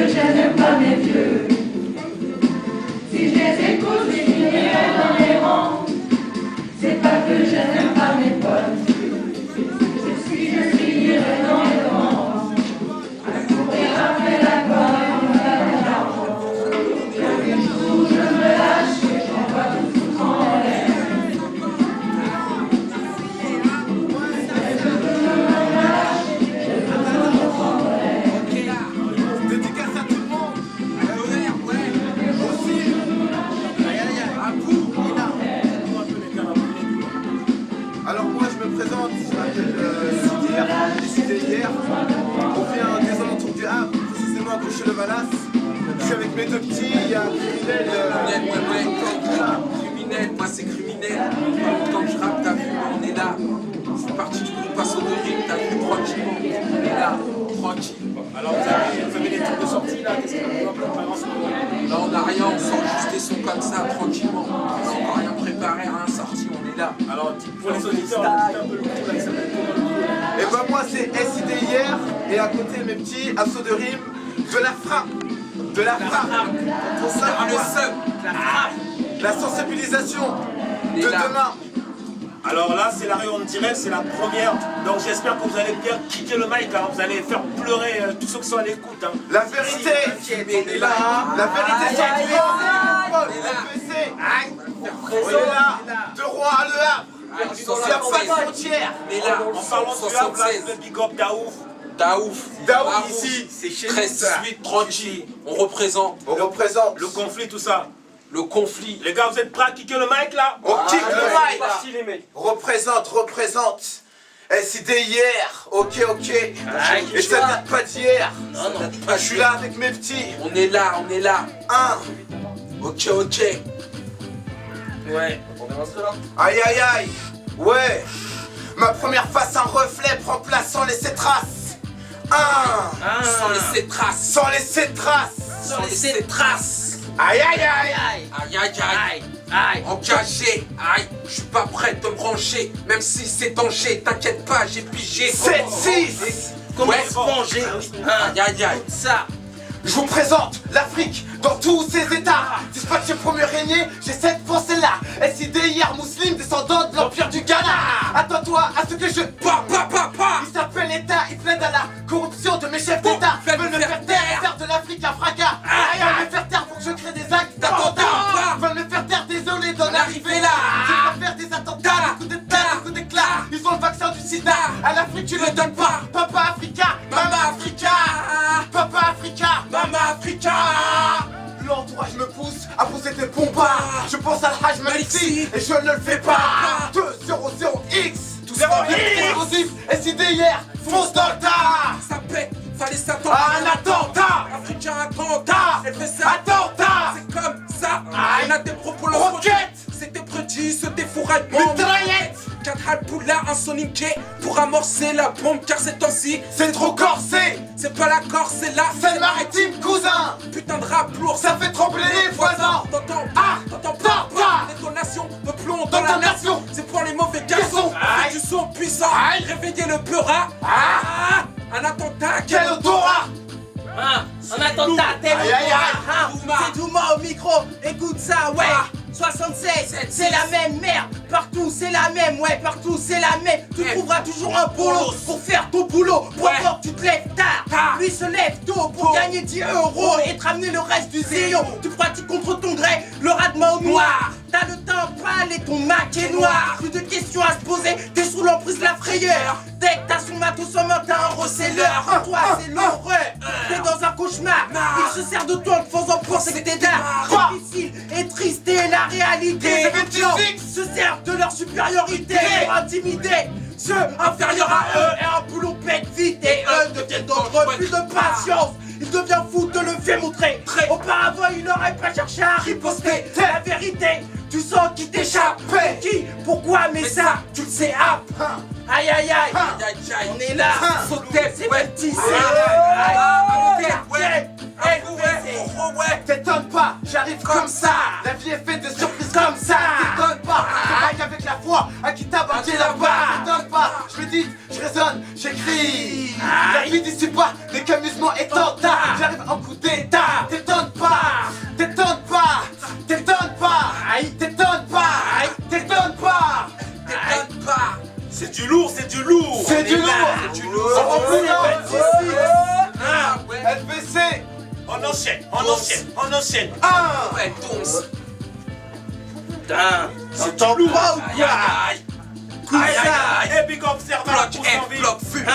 que je n'aime pas mes vieux. Si je les écoute, je finirai dans les rangs. C'est pas que je n'aime pas mes potes. Si je finirai dans les rangs, à courir après la gloire, l'argent. Un jour je me lâche et j'envoie tout foutre en l'air. Alors moi je me présente, je m'appelle Sidir, j'ai cité hier. On vient des alentours du Havre, précisément à Gaucher le Valas. Je suis avec mes deux petits, il y a un criminel. Criminel, moi c'est criminel. Quand je rappe, t'as vu, on est là. C'est parti du groupe Passo de Rime, t'as vu tranquillement. On est là, tranquille. Alors vous avez des trucs de sortie là, qu'est-ce qu'on doit préparer en ce moment? Là on n'a rien, on sort juste des sons comme ça, tranquillement. On n'a rien préparé, rien sorti, on est là. Alors pour les auditeurs, un peu le coup là, il s'appelle comment le coup là? Et ben moi c'est SID hier, et à côté mes petits, Asso de Rime, de la frappe. De la frappe. Pour ça, Le sub, la sensibilisation Et de là. demain. Alors là, c'est la rue on dirait, c'est la première. Donc j'espère que vous allez bien kicker le mic, hein. Vous allez faire pleurer tous ceux qui sont à l'écoute. Hein. La vérité, on est là. la vérité sur le FPC. On est là, de Rouen à Le Havre. Il n'y a pas de frontière. On est là, En parlant du Havre, là, 76. le big up Daouf. Daouf, Daouf ici, c'est chez nous, 13, ça. 18, tranquille. On représente On représente Le conflit, tout ça. le conflit. Les gars, vous êtes prêts à kicker le mic là? On kick le mic. Parti les mecs. Représente. SID hier, ok. Et ça date pas d'hier. Je suis là avec mes petits. On est là, on est là. Ok. Ouais. Aïe. Ouais. Ma première face, un reflet prend place sans laisser trace. Sans laisser trace. Sans laisser trace. Sans laisser trace. Aïe. Aïe. Engagé. Aïe. Je suis pas prêt de me brancher. Même si c'est danger. T'inquiète pas, j'ai pigé. 7-6. Comment se venger? Aïe. Ça. Je vous présente l'Afrique dans tous ses états. Dispatché pour mieux régner, j'ai cette pensée-là. SID hier, musulman, descendant de l'empire du Ghana. Attends-toi à ce que je... Pa. Il s'appelle l'État, il plaide à la corruption de mes chefs d'État. Ils veulent me faire taire et faire de l'Afrique un fracas. Ils veulent me faire taire pour que je crée des actes d'attentats. Ils veulent me faire taire, désolé d'en arriver là. Je vais faire des attentats, des coups d'état, des coups d'éclat. Ils ont le vaccin du sida, à l'Afrique tu le donnes pas. Papa Africa, Mama Africa. Papa Africa, Mama Africa. L'entourage me pousse à poser des bombas. Je pense à l'Hajj Maliksi et je ne le fais pas. 200X. Tout ça explosif, SID hier, fonce dans le tas. Ça pète, fallait s'attendre. Un attentat. Africain attentat. Elle fait ça. Attentat. C'est comme ça. Aïe. On a des propos Roquette. C'était précis, ce défouraillement. Mitraillette. 4 Halpoula, un Sonic J pour amorcer la bombe car c'est temps-ci. C'est trop corsé. C'est pas la Corse, c'est la C'est le maritime, cousin. putain de rap lourd. Ça fait trembler les voisins. T'entends T'entends pas. pas. Détonation de plomb Dans dans ta la nation. nation. C'est pour les mauvais garçons. Aïe. Fait du son puissant. Aïe. Réveiller le peurat. Un attentat. Quel odorat. Un attentat tel Aïe, aïe, aïe. Douma. C'est Douma au micro, écoute ça, ouais. 76, c'est la même merde. Partout c'est la même, ouais, partout c'est la même. Tu trouveras toujours un boulot pour faire ton boulot. Pour Ouais. avoir tu te lèves tard, lui se lève tôt pour gagner 10 euros et te ramener le reste du zéro. Tu pratiques contre ton gré, le rat de main au noir. T'as le teint pâle et ton Mac est noir. Plus de questions à se poser, t'es sous l'emprise de la frayeur. Dès que t'as son matos en main, t'as un receleur. Toi c'est l'horreur, t'es dans un cauchemar. Il se sert de toi en te faisant penser que t'es d'art. Difficile et triste et la réalité. C'est Les gens 26. se servent de leur supériorité pour intimider ceux inférieurs à eux. Et un boulot pète vite et eux deviennent dangereux. Plus de patience, il devient fou de le fait montrer. Auparavant il n'aurait pas cherché à riposter. La vérité, tu sens qu'il t'échappe. Qui, pourquoi, mais ça, tu le sais. Aïe aïe aïe, on est là. Sauter, C'est ouais. petit, T'étonnes pas, j'arrive comme ça. La vie est faite de surprises comme ça. T'étonnes pas, je vague avec la foi. À qui t'a banqué là-bas. T'étonnes pas, je médite, je raisonne, j'écris. La vie d'ici pas, n'est qu'amusement et tenta. J'arrive en coup d'état. T'étonnes pas, t'étonnes pas, t'étonnes pas, t'étonnes pas, t'étonnes pas. T'étonnes pas. C'est du lourd, c'est du lourd. C'est du lourd. C'est du lourd. Ça remplit Ah ouais. LVC. On enchaîne, on enchaîne, on enchaîne. Ouais, Dons. C'est ton lourd. Aïe aïe aïe. Aïe aïe aïe. Et big observateur Bloc pour F, survivre. bloc feu.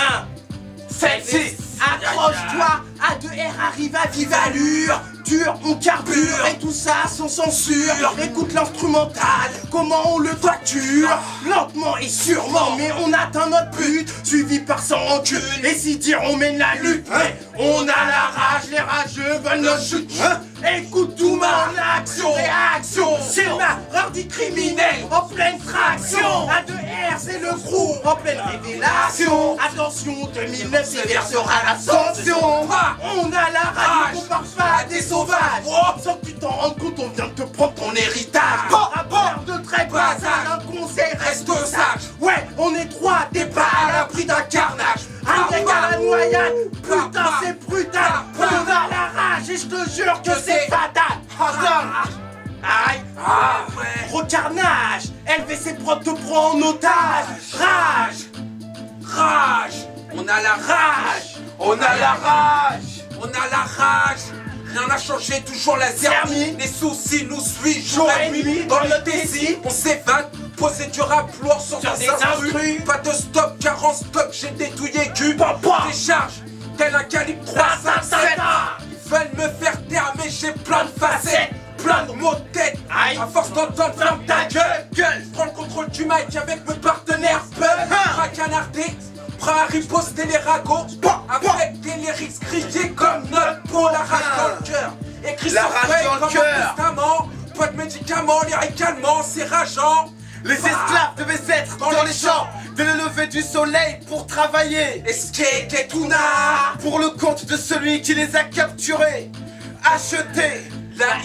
7-6. Accroche-toi, A2R arrive à vive allure. Dur, on carbure et tout ça sans censure. Écoute l'instrumental, comment on le facture. Lentement et sûrement, mais on atteint notre but. Suivi par 100 rancune. Et si dire on mène la lutte, on a la rage, les rageux veulent notre chute. Écoute tout ma action, réaction. C'est ma rardie criminelle en pleine traction. A2R c'est le crew en pleine révélation. Attention, 2009 s'éversera l'ascension. On a la rage, on parle pas à des sauvages. Sans que tu t'en rendes compte, on vient de te prendre ton héritage. À part de très bas âge, un conseil, reste sage. Ouais, on est trois, t'es pas à l'abri d'un carnage. Un mec à la noyade, putain c'est brutal. On a la rage et je te jure que c'est fatal. Aïe, gros carnage. LVC Prod te prend en otage. Rage, On a la rage. On a la rage. On a la rage. Rien n'a changé, toujours la zermie. Les soucis nous suivent jour et nuit. Dans le désir, on s'évade. Poser du rap lourd sur des instrus. Pas de stop, car en stock, j'ai détouillé cul. Décharge, tel un calibre 357. Ils veulent me faire taire, mais j'ai plein de facettes. Plein de mots de tête. À force d'entendre, ferme ta gueule. Je prends le contrôle du mic avec mes partenaires. Bras canardé. Prêt à riposter les ragots. Avec des lyrics grillés comme notre peau. La rage dans le cœur. Écrit La sur rage feuille dans le comme cœur. un testament. Pas de médicaments, lyricalement, c'est rageant. Les esclaves devaient être dans les champs dès le lever du soleil pour travailler. Escape et Tuna. Pour le compte de celui qui les a capturés, achetés. La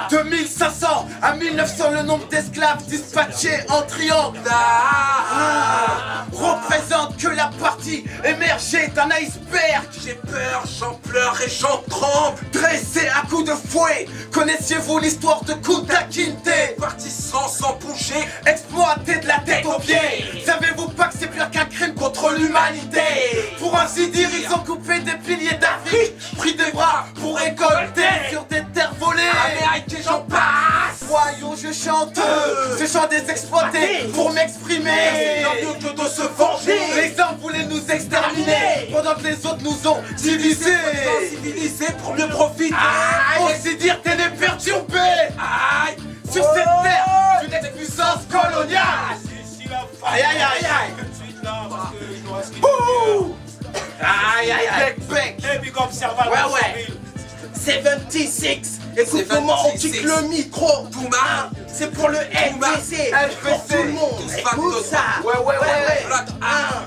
2500 à 1900 le nombre d'esclaves dispatchés en triangle représente que la partie émergée d'un iceberg. J'ai peur, j'en pleure et j'en tremble. Dressé à coups de fouet, connaissiez-vous l'histoire de Kunta Kinte? Partissant sans bouger. Exploité de la tête aux pieds. Savez-vous pas que c'est pire qu'un crime contre l'humanité? Pour ainsi dire, ils ont coupé des piliers d'Afrique, pris des bras pour récolter sur des terres volées. Amérique et j'en passe. Voyons, je chante ce chant des exploités pour m'exprimer. C'est mieux que de se venger. Les hommes voulaient nous exterminer pendant que les autres nous ont divisés. Civilisé pour mieux profiter. Aussi dire t'es des perturbés Aïe. sur cette terre d'une puissance coloniale. Aïe aïe aïe aïe. Tout de suite là, parce qu'il nous reste qu'il Aïe aïe aïe. Bec bec. Et big observateur Ouais, pour ouais. survivre. 76. Écoute comment on kick le micro. Touma. C'est pour le LVC. Pour tout le monde. Écoute ça. Ouais. Bloc A.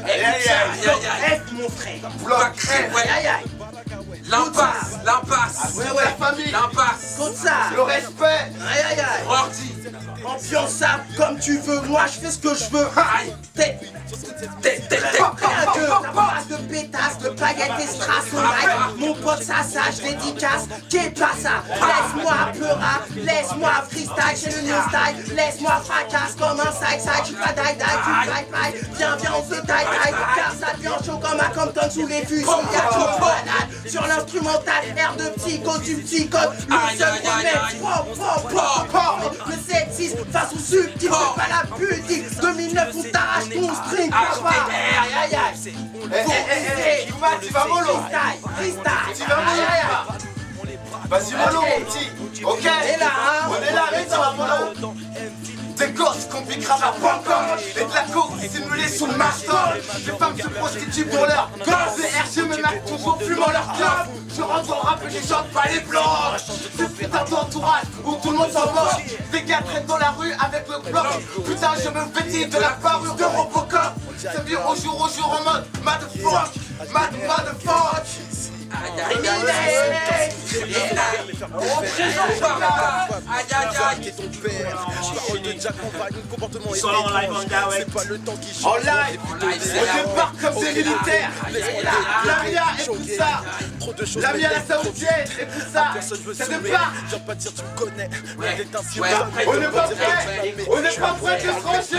Écoute ça. F mon frère. Bloc F. Aïe aïe. L'impasse. La famille. L'impasse. Écoute ça. Le respect. Aïe aïe aïe. Ordi. Ambiance ça comme tu veux, moi je fais ce que je veux. Aïe. T'es un passe de pétasse, de baguette et strass au mic. Mon pote ça, je dédicace. Qu'est pas ça? Laisse-moi pleurer, laisse-moi freestyle, c'est le new style. Laisse-moi fracasse comme un side-side. J'suis pas die-die, tu fly-fly. Viens, on se taille-taille. Car ça devient chaud comme un Compton sous les fusils. Y'a trop de balade sur l'instrumental. Air de psycho, tu psychotes. Le seul remède, pop. Le 7-6 face au subtil, c'est pas la putique. 2009, on t'arrache ton string, papa. Aïe aïe aïe. Tu vas mollo. Freestyle. Tu vas mollo. Vas-y mollo mon petit. Ok. On est là, hein. On est là, mais ça va mollo. Des gosses qu'on piquera ma pomme et de la coke simulée sous le maston. Les femmes se prostituent pour leur gosse. Les RG me marquent toujours fumant leur clope. Je rentre dans le rap et je chante pas les blancs. Ce putain d'entourage où tout le monde s'en moque. Des gars traînent dans la rue avec le bloc. Putain je me vétille de la parure de Robocop. C'est bien au jour en mode motherfuck. Motherfuck. Aïe aïe aïe. père. Parole de Jack Campagne, comportement Ils sont là en live, étrange. en gars, ouais. C'est pas le temps qui En change. live, on débarque comme des militaires. Lamia, écoute ça. Trop de choses. Lamia la saoudienne, écoute ça. Personne veut Ça sauver. débarque. Viens pas dire tu me connais. Ouais. T'es un Ouais. citoyen. On n'est pas prêt. On n'est pas prêt de se ranger.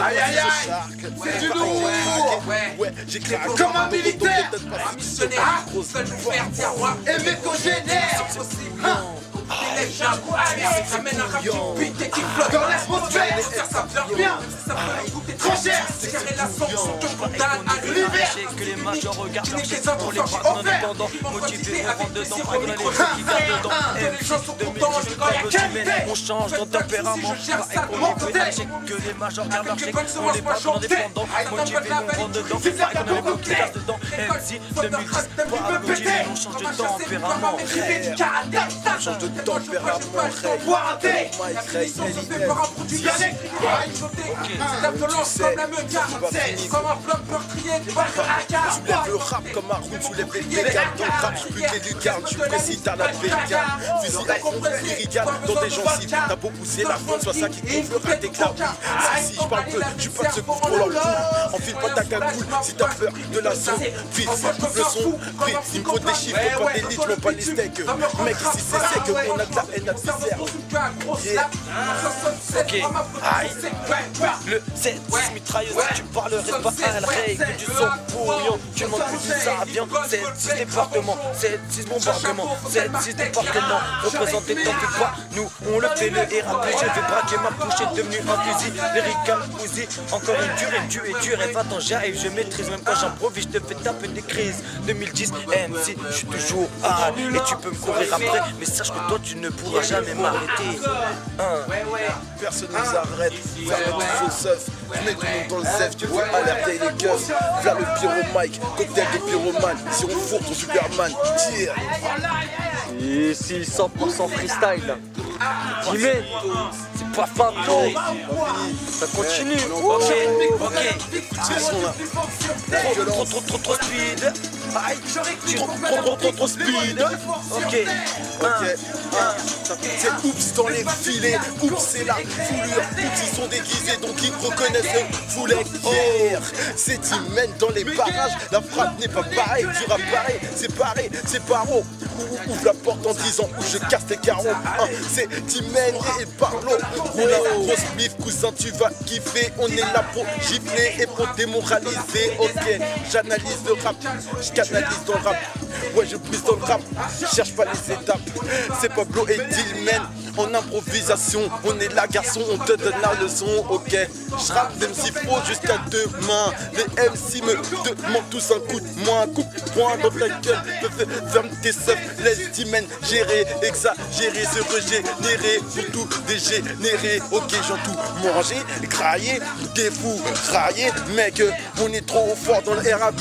Aïe, aïe, aïe. C'est du lourd. Ouais, j'ai craqué. Comme un militaire. Un missionnaire, seul nous faire dire moi. Et mes congénères. T'élèves j'ai un coup à l'air, ça mène un rap qui pique et qui flotte. Dans l'atmosphère. Ça, ça vient Bien. Ça peut goûter Trop cher. Carré la sanction que je condamne à L'hiver. Que les majors regardent Qui leur n'est chef que des pour les enfants bras qui offert. indépendants, motivés, on rentre dedans, près de les micro. gens qui viennent dedans. Les gens sont contents, je connais la qualité. On change de tempérament, Je gère et ça qu'on comment les fait lâcher, que les majors gardent leur chèque, on les bat indépendants, motivés, on rentre dedans, et qu'on a beaucoup qui casse dedans. MC 2010, pas abouti, on change de tempérament. On change de tempérament. Boire un thé. La violence comme la meute, comme un bloc meurtrier, Tu lèves le rap comme un roux, tu lèves les bécanes. Dans le rap, tu butes les lucarnes, tu précises, t'as la bécane. Fusil à pompe, irrigane dans des gencives. T'as beau pousser la fronde, soit ça qui gonflera tes claviers. Si je parle peu, je suis pas de ce coup pour leur coup. Enfile pas ta cagoule si t'as peur de la zone. Vite, coupe le son, vite, il me faut des chiffres, pas des litres, je pas les steaks. Mec, ici c'est sec, on a de la haine à viscère. Ok, aïe. Le 7-6 mitrailleuse, tu parlerais pas à la règle du son pourriant. Tu demandes plus d'où ça vient. 7-6 département, 7-6 bombardement, 7-6 département. Représenté tant que pas, nous on le fait le RAP. Je vais braquer ma bouche, est devenu un fusil. Lyrical Uzi, encore une dure et va-t'en, j'arrive, je maîtrise. Même quand j'improvise, je te fais taper des crises. 2010, MC, je suis toujours hard. Et tu peux me courir après, mais sache que toi tu ne pourras jamais m'arrêter. Personne nous arrête, faire notre faux seuf. Tu mets tout le monde dans le zef, tu veux alerter les keufs. V'là le pyromike, cocktail de pyromane. Si on fourre ton Superman, tire. Ici 100% freestyle. Jimé, c'est pas Fabio. Ça continue. Ok. C'est le son là. Trop speed. Aïe, trop speed. Ok. C'est oups dans les filets, oups c'est la foulure, oups ils sont déguisés donc ils reconnaissent le foulet. C'est Timen dans les barrages, la frappe n'est pas pareille, dur à parer, c'est pareil, c'est paro. Ouvre la porte en disant où je casse tes carreaux. C'est Timen et Parlo. Roule un grosse bif, cousin tu vas kiffer. On est là pour gifler et pour démoraliser. Ok, j'analyse le rap, je canalise dans le rap. Ouais je brise dans le rap, cherche pas les étapes. C'est Pablo et Dillman en improvisation. On est là garçon, on te donne la leçon. Ok, je rappe MC Pro jusqu'à demain. Les MC me demandent tous un coup de moins. Coup de poing dans ta gueule, ferme tes seufs. Laisse Dillman gérer, exagérer, se régénérer. Pour tout dégénérer. Ok, j'en tout manger, grailler, des fous, railler. Mec, on est trop fort dans le RAP.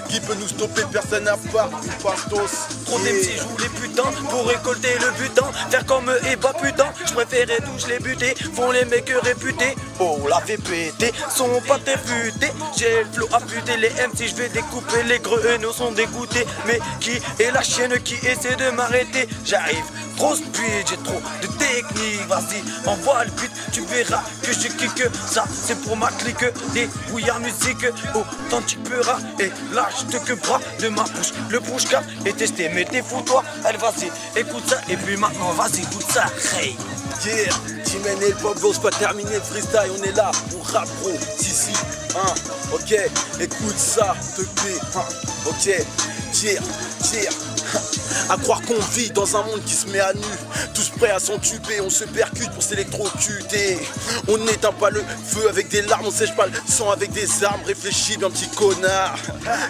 Qui peut nous stopper? Personne à part Pastos. Trop d'MC jouent les putains pour récolter le butin. Faire comme eux et bah putain, je préférais tous les buter. Font les mecs réputés. Oh la fait péter, sont pas défutés. J'ai le flow affûté, les MC je vais découper. Les grenouilles sont dégoûtés. Mais qui est la chienne qui essaie de m'arrêter? J'arrive trop speed, j'ai trop de technique. Vas-y, envoie le beat, tu verras que je kick ça. C'est pour ma clique, des bouillards musique. Authentique pura et lâche que bras de ma bouche. Le bouche cap est testé, mais t'es fou toi. Allez vas-y, écoute ça et puis maintenant vas-y, écoute ça. Hey. Yeah, Timen et le pop c'est pas terminé le freestyle, on est là, on rappe bro, si, ok, écoute ça, te plaît, ok, tire, à croire qu'on vit dans un monde qui se met à nu, tous prêts à s'entuber, on se percute pour s'électrocuter, on n'éteint pas le feu avec des larmes, on sèche pas le sang avec des armes, réfléchis bien petit connard,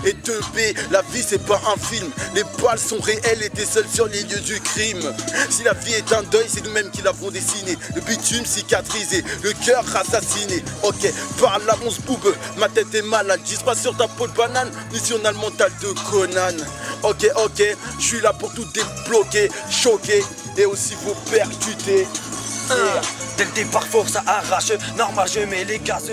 et 2B, la vie c'est pas un film, les balles sont réelles et t'es seul sur les lieux du crime, si la vie est un deuil, c'est nous-mêmes qui l'avons dessiné, le bitume cicatrisé, le cœur assassiné, ok, par la mon boob, ma tête est malade, dis pas sur ta peau de banane, missional mental de Conan, ok, je suis là pour tout débloquer, choquer et aussi vous percuter. Dès le départ fort ça arrache, normal je mets les gaz.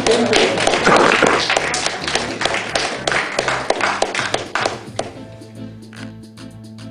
Thank you.